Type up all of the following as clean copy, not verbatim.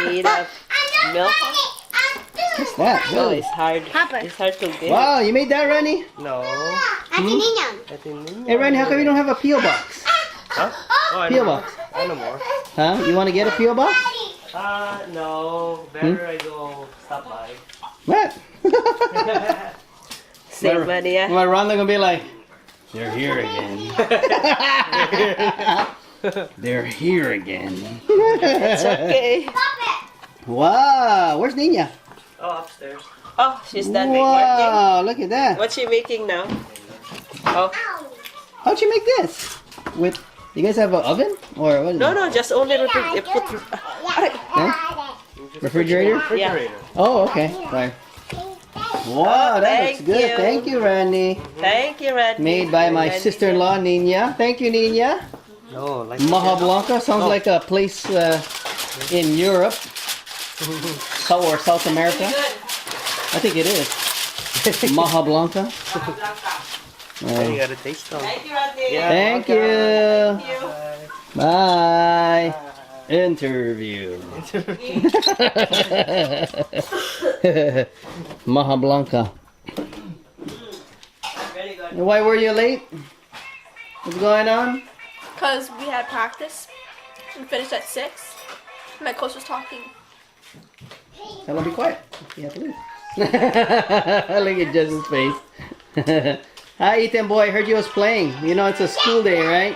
made of milk. What's that? So Really? it's hard. It's hard to get. Wow, you made that, Randy? No. Hey, Randy, how come you don't have a P.O. box? Huh? Oh, I P.O. know. box. I know more. Huh? You want to get a P.O. box? No. Better I go stop by. What? Save money, yeah. My Rhonda gonna be like, they're here again. They're here again. It's okay. Wow, where's Nina? Oh, upstairs. Oh, she's done Wow, working. look at that. What's she making now? Oh. How'd you make this? With you guys have an oven or what? No, just only put Refrigerator? Yeah. Oh, okay. Sorry. Wow, that looks Thank good. you. Thank you, Randy. Thank you, Randy. Made by my sister-in-law, Nina. Thank you, Nina. No, like Maha Blanca sounds like a place in Europe or South America. I think it is. Maha Blanca. You gotta taste them. Thank you, Randy. Yeah, Thank you. Bye. Interview. Maha Blanca. Very good. Why were you late? What's going on? Because we had practice. We finished at 6. My coach was talking. Tell him to be quiet. You have to leave. Look at Jesse's face. Hi, Ethan boy. I heard you was playing. You know it's a school day, right?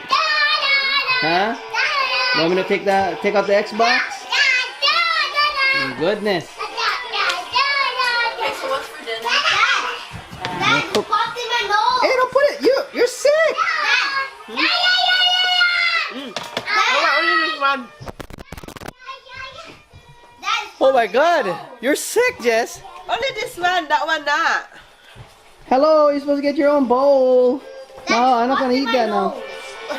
Huh? You want me to take out the Xbox? Oh, goodness. Okay, so what's for dinner? Hey, don't put it. You're sick. Oh my God, you're sick, Jess. Only this one, that one not. Hello, you're supposed to get your own bowl. No, I'm not gonna eat that now. Nah. I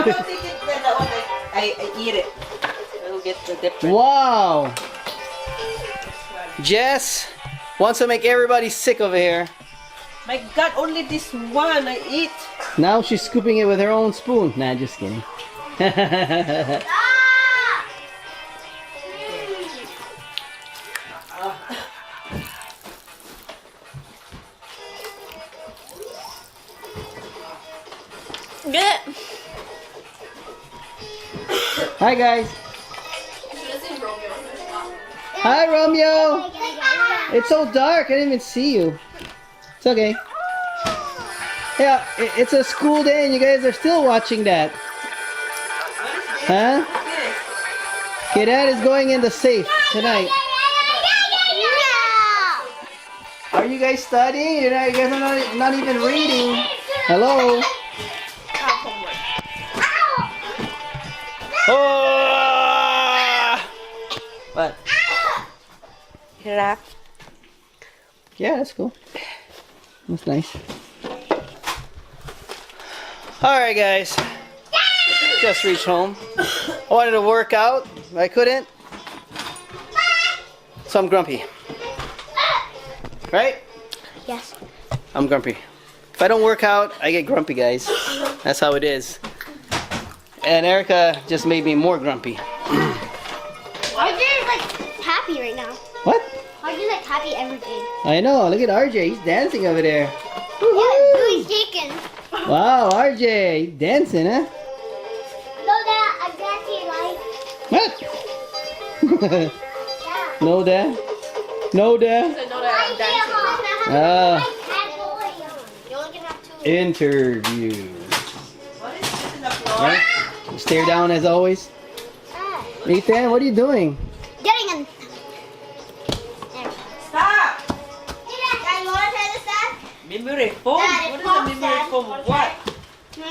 don't think it's that one. I eat it. I'll get the different. Wow. Jess wants to make everybody sick over here. My God, only this one I eat. Now she's scooping it with her own spoon. Nah, just kidding. Get it. Hi guys. Hi Romeo. It's so dark. I didn't even see you. It's okay. Yeah, it's a school day and you guys are still watching that. Huh? Okay, Dad is going in the safe tonight. Are you guys studying? You guys are not even reading. Hello? Oh! What? Giraffe. Yeah, that's cool. That's nice. Alright guys. Just reached home. I wanted to work out, but I couldn't. So I'm grumpy. Right? Yes. I'm grumpy. If I don't work out, I get grumpy, guys. That's how it is. And Erica just made me more grumpy. RJ is like happy right now. What? RJ is like happy every day. I know. Look at RJ. He's dancing over there. Yeah, he's shaking. Wow, RJ. He's dancing, huh? No, Dad, I'm dancing like. What? No, Dad? No, Dad? I know that I'm dancing. You only can have 2. Interview. What is this in the floor? Right? Stare down as always. Ethan, what are you doing? Getting in. Stop! Dad, you want to try this, Dad? Memory foam? Dad, What is a pops, memory Dad. foam? What? You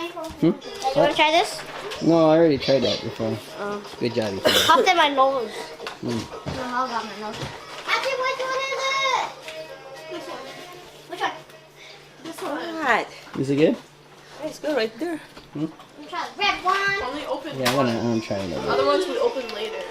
want to try this? No, I already tried that before. Good job, Ethan. Popped in my nose. Mm. No, I got my nose. Actually, which one is it? This one. Which one? This one. What? Is it good? Let's go right there. Let me try the red one. Only open Yeah, I'm trying that. Other ones we open later.